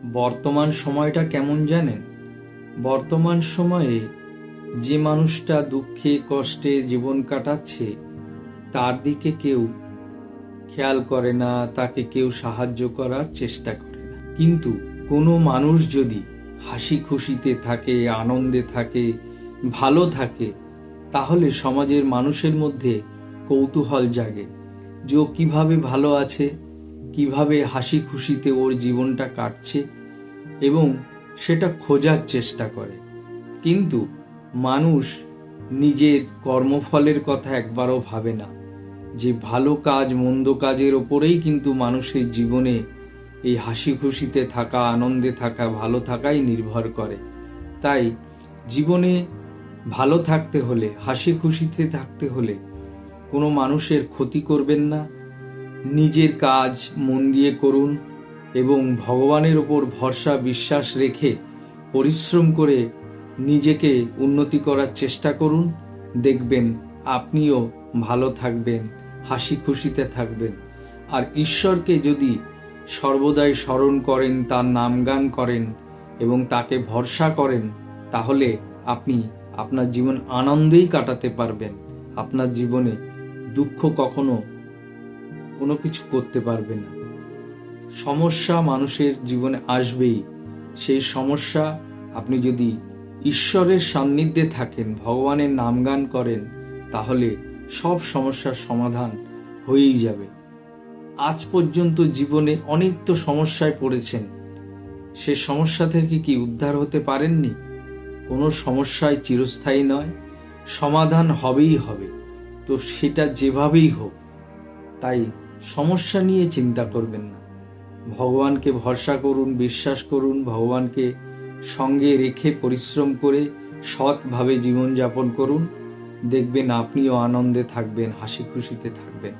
বর্তমান সময়টা কেমন জানেন? বর্তমান সময়ে যে মানুষটা দুঃখে কষ্টে জীবন কাটাচ্ছে তার দিকে কেউ খেয়াল করে না, তাকে কেউ সাহায্য করার চেষ্টা করে না। কিন্তু কোনো মানুষ যদি হাসি খুশিতে থাকে, আনন্দে থাকে, ভালো থাকে, তাহলে সমাজের মানুষের মধ্যে কৌতূহল জাগে যে ও কিভাবে ভালো আছে, কিভাবে হাসি খুশিতে ওর জীবনটা কাটছে, এবং সেটা খোঁজার চেষ্টা করে। কিন্তু মানুষ নিজের কর্মফলের কথা একবারও ভাবে না যে ভালো কাজ মন্দ কাজের ওপরেই কিন্তু মানুষের জীবনে এই হাসি খুশিতে থাকা, আনন্দে থাকা, ভালো থাকাই নির্ভর করে। তাই জীবনে ভালো থাকতে হলে, হাসি খুশিতে থাকতে হলে কোনো মানুষের ক্ষতি করবেন না, নিজের কাজ মন দিয়ে করুন এবং ভগবানের ওপর ভরসা বিশ্বাস রেখে পরিশ্রম করে নিজেকে উন্নতি করার চেষ্টা করুন। দেখবেন আপনিও ভালো থাকবেন, হাসি খুশিতে থাকবেন। আর ঈশ্বরকে যদি সর্বদাই স্মরণ করেন, তার নামগান করেন এবং তাকে ভরসা করেন, তাহলে আপনি আপনার জীবন আনন্দেই কাটাতে পারবেন। আপনার জীবনে দুঃখ কখনো কোনো কিছু করতে পারবে না। সমস্যা মানুষের জীবনে আসবেই। সেই সমস্যা আপনি যদি ঈশ্বরের সান্নিধ্যে থাকেন, ভগবানের নামগান করেন, তাহলে সব সমস্যার সমাধান হয়েই যাবে। আজ পর্যন্ত জীবনে অনেক তো সমস্যায় পড়েছেন, সে সমস্যা থেকে কি উদ্ধার হতে পারেননি? কোনো সমস্যাই চিরস্থায়ী নয়, সমাধান হবেই হবে, তো সেটা যেভাবেই হোক। তাই সমস্যা নিয়ে চিন্তা করবেন না, ভগবানকে ভরসা করুন, বিশ্বাস করুন, ভগবানকে সঙ্গে রেখে পরিশ্রম করে সৎভাবে জীবনযাপন করুন। দেখবেন আপনিও আনন্দে থাকবেন, হাসি খুশিতে থাকবেন।